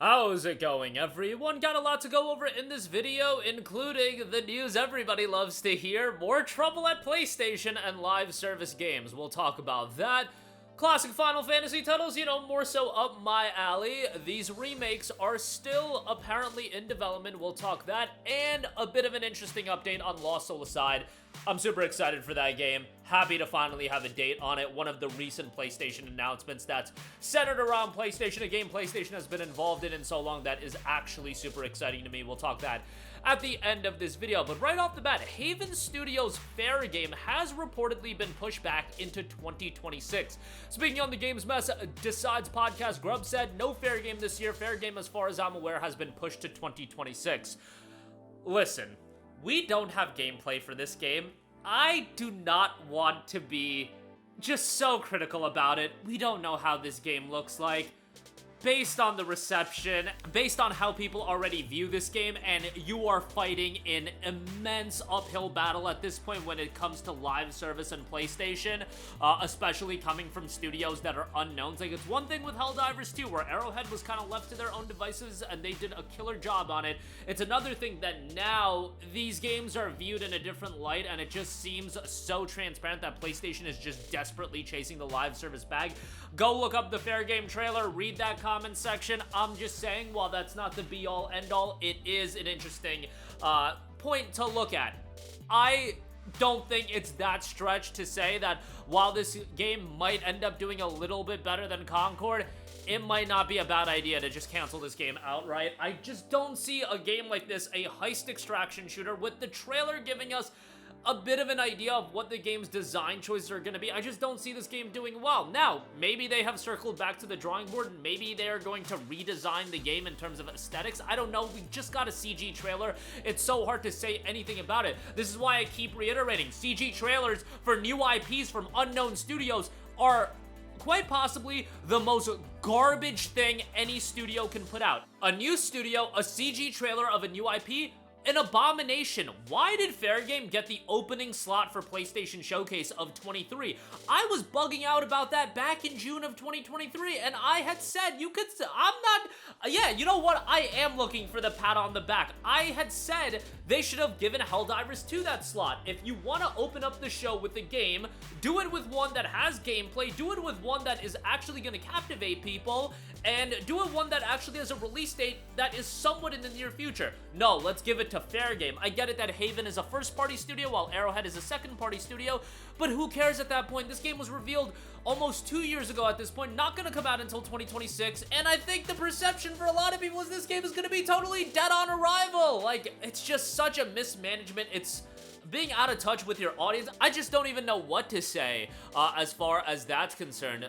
How's it going, everyone? Got a lot to go over in this video, including the news everybody loves to hear, more trouble at PlayStation and live service games. We'll talk about that. Classic Final Fantasy titles, more so up my alley. These remakes are still apparently in development. We'll talk that, and a bit of an interesting update on Lost Soul Aside. I'm super excited for that game. Happy to finally have a date on it. One of the recent PlayStation announcements that's centered around PlayStation, a game PlayStation has been involved in so long that is actually super exciting to me. We'll talk that at the end of this video. But right off the bat, Haven Studios' Fairgame has reportedly been pushed back into 2026. Speaking on the Games Mess Decides podcast, Grubb said no Fairgame this year. Fairgame, as far as I'm aware, has been pushed to 2026. Listen, we don't have gameplay for this game. I do not want to be just so critical about it. We don't know how this game looks like. Based on the reception, based on how people already view this game, and you are fighting an immense uphill battle at this point when it comes to live service and PlayStation, especially coming from studios that are unknowns. Like, it's one thing with Helldivers 2, where Arrowhead was kind of left to their own devices and they did a killer job on it. It's another thing that now these games are viewed in a different light, and it just seems so transparent that PlayStation is just desperately chasing the live service bag. Go look up the Fairgame trailer, read that comment section. I'm just saying, while that's not the be-all, end-all, it is an interesting point to look at. I don't think it's that stretch to say that while this game might end up doing a little bit better than Concord, it might not be a bad idea to just cancel this game outright. I just don't see a game like this, a heist extraction shooter, with the trailer giving us a bit of an idea of what the game's design choices are going to be. I just don't see this game doing well. Now, maybe they have circled back to the drawing board, and maybe they're going to redesign the game in terms of aesthetics. I don't know. We just got a CG trailer. It's so hard to say anything about it. This is why I keep reiterating, CG trailers for new IPs from unknown studios are quite possibly the most garbage thing any studio can put out. A new studio, a CG trailer of a new IP, an abomination. Why did Fairgame get the opening slot for PlayStation Showcase of 23? I was bugging out about that back in June of 2023, and I had said yeah, you know what? I am looking for the pat on the back. I had said they should have given Helldivers 2 that slot. If you want to open up the show with a game, do it with one that has gameplay, do it with one that is actually going to captivate people, and do it one that actually has a release date that is somewhat in the near future. No, let's give it to Fairgame. I get it that Haven is a first-party studio while Arrowhead is a second-party studio, but who cares at that point? This game was revealed almost 2 years ago at this point, not going to come out until 2026, and I think the perception for a lot of people is this game is going to be totally dead on arrival. Like, it's just such a mismanagement. It's being out of touch with your audience. I just don't even know what to say as far as that's concerned.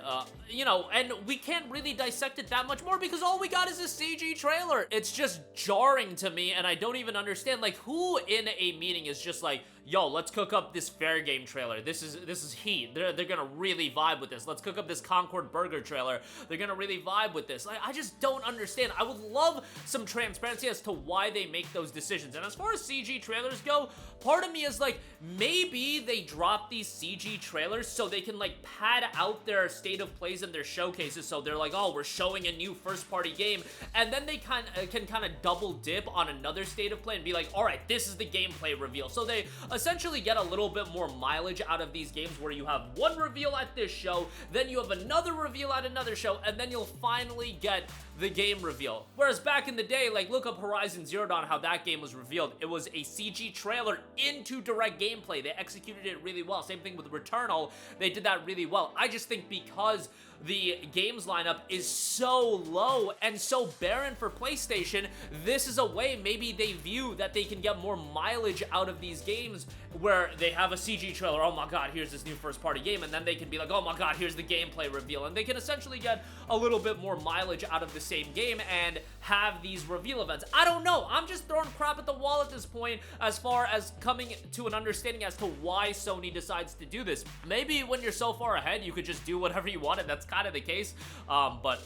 And we can't really dissect it that much more because all we got is a CG trailer. It's just jarring to me, and I don't even understand, like, who in a meeting is just like, yo, let's cook up this Fairgame trailer. This is heat. They're gonna really vibe with this. Let's cook up this Concord Burger trailer. They're gonna really vibe with this. Like, I just don't understand. I would love some transparency as to why they make those decisions. And as far as CG trailers go, part of me is like, maybe they drop these CG trailers so they can, like, pad out their state of plays and their showcases. So they're like, oh, we're showing a new first-party game, and then they can kind of double dip on another state of play and be like, all right, this is the gameplay reveal. So they essentially get a little bit more mileage out of these games where you have one reveal at this show, then you have another reveal at another show, and then you'll finally get the game reveal. Whereas back in the day, like, look up Horizon Zero Dawn, how that game was revealed. It was a CG trailer into direct gameplay. They executed it really well. Same thing with Returnal. They did that really well. I just think because the games lineup is so low and so barren for PlayStation, this is a way maybe they view that they can get more mileage out of these games where they have a CG trailer, oh my god, here's this new first-party game, and then they can be like, oh my god, here's the gameplay reveal, and they can essentially get a little bit more mileage out of the same game and have these reveal events. I don't know. I'm just throwing crap at the wall at this point as far as coming to an understanding as to why Sony decides to do this. Maybe when you're so far ahead, you could just do whatever you want, and that's kind of the case. But,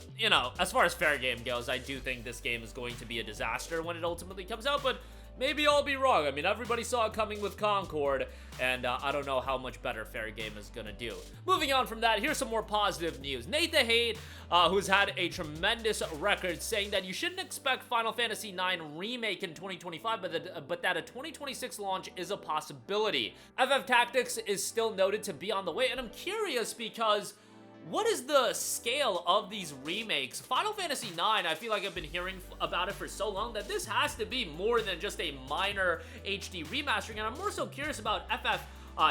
as far as Fairgame goes, I do think this game is going to be a disaster when it ultimately comes out, but maybe I'll be wrong. I mean, everybody saw it coming with Concord, and I don't know how much better Fairgame is gonna do. Moving on from that, here's some more positive news. Nate the Hate, who's had a tremendous record, saying that you shouldn't expect Final Fantasy IX Remake in 2025, but that a 2026 launch is a possibility. FF Tactics is still noted to be on the way, and I'm curious because what is the scale of these remakes? Final Fantasy IX, I feel like I've been hearing about it for so long that this has to be more than just a minor HD remastering, and I'm more so curious about FF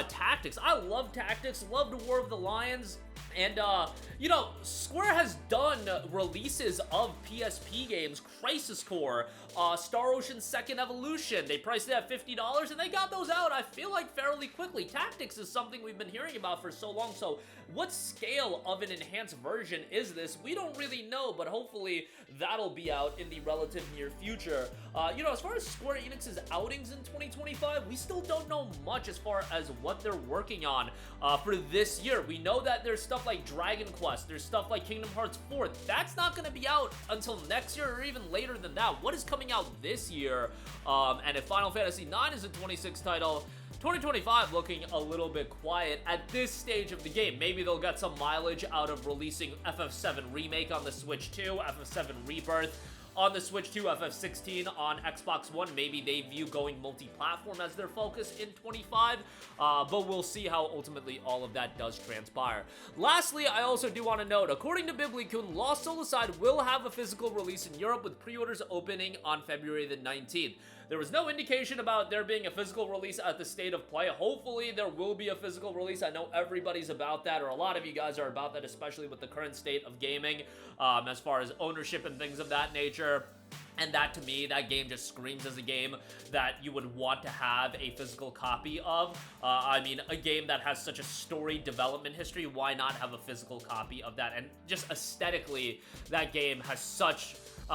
Tactics. I love Tactics, loved War of the Lions, and, you know, Square has done releases of PSP games, Crisis Core, Star Ocean Second Evolution. They priced it at $50, and they got those out, I feel like, fairly quickly. Tactics is something we've been hearing about for so long, so what scale of an enhanced version is this? We don't really know, but hopefully that'll be out in the relative near future. You know, as far as Square Enix's outings in 2025, we still don't know much as far as what they're working on for this year. We know that there's stuff like Dragon Quest, there's stuff like Kingdom Hearts 4. That's not going to be out until next year or even later than that. What is coming out this year? And if Final Fantasy IX is a 26 title, 2025 looking a little bit quiet at this stage of the game. Maybe they'll get some mileage out of releasing FF7 Remake on the Switch 2, FF7 Rebirth on the Switch 2, FF16 on Xbox One. Maybe they view going multi-platform as their focus in 25, but we'll see how ultimately all of that does transpire. Lastly, I also do want to note, according to Biblicune, Lost Soulside will have a physical release in Europe with pre-orders opening on February the 19th. There was no indication about there being a physical release at the State of Play. Hopefully there will be a physical release. I know everybody's about that, or a lot of you guys are about that, especially with the current state of gaming, as far as ownership and things of that nature. And that, to me, that game just screams as a game that you would want to have a physical copy of. I mean, a game that has such a storied development history, why not have a physical copy of that? And just aesthetically, that game has such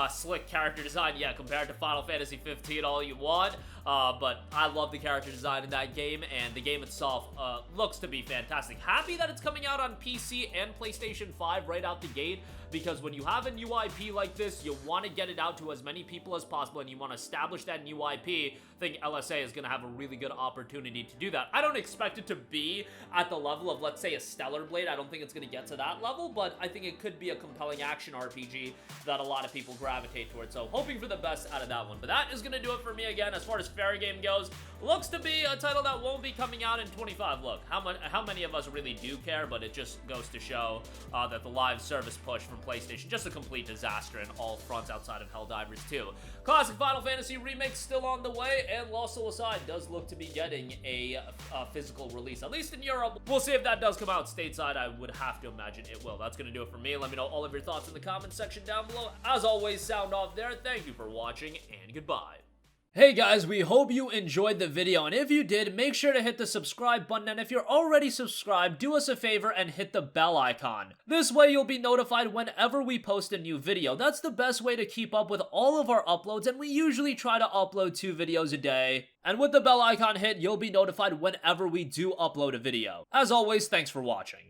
slick character design. Yeah, compared to Final Fantasy 15 all you want, but I love the character design in that game, and the game itself looks to be fantastic. Happy that it's coming out on PC and PlayStation 5 right out the gate, because when you have a new IP like this, you want to get it out to as many people as possible, and you want to establish that new IP. I think LSA is going to have a really good opportunity to do that. I don't expect it to be at the level of, let's say, a Stellar Blade. I don't think it's going to get to that level, but I think it could be a compelling action RPG that a lot of people gravitate towards, so hoping for the best out of that one. But that is going to do it for me again. As far as Fairgame goes, looks to be a title that won't be coming out in 25. Look, how many of us really do care, but it just goes to show that the live service push from PlayStation, just a complete disaster in all fronts outside of Helldivers 2. Classic Final Fantasy Remake still on the way, and Lost Soul Aside does look to be getting a physical release, at least in Europe. We'll see if that does come out stateside. I would have to imagine it will. That's going to do it for me. Let me know all of your thoughts in the comments section down below. As always, sound off there. Thank you for watching, and goodbye. Hey guys, we hope you enjoyed the video, and if you did, make sure to hit the subscribe button, and if you're already subscribed, do us a favor and hit the bell icon. This way you'll be notified whenever we post a new video. That's the best way to keep up with all of our uploads, and we usually try to upload 2 videos a day. And with the bell icon hit, you'll be notified whenever we do upload a video. As always, thanks for watching.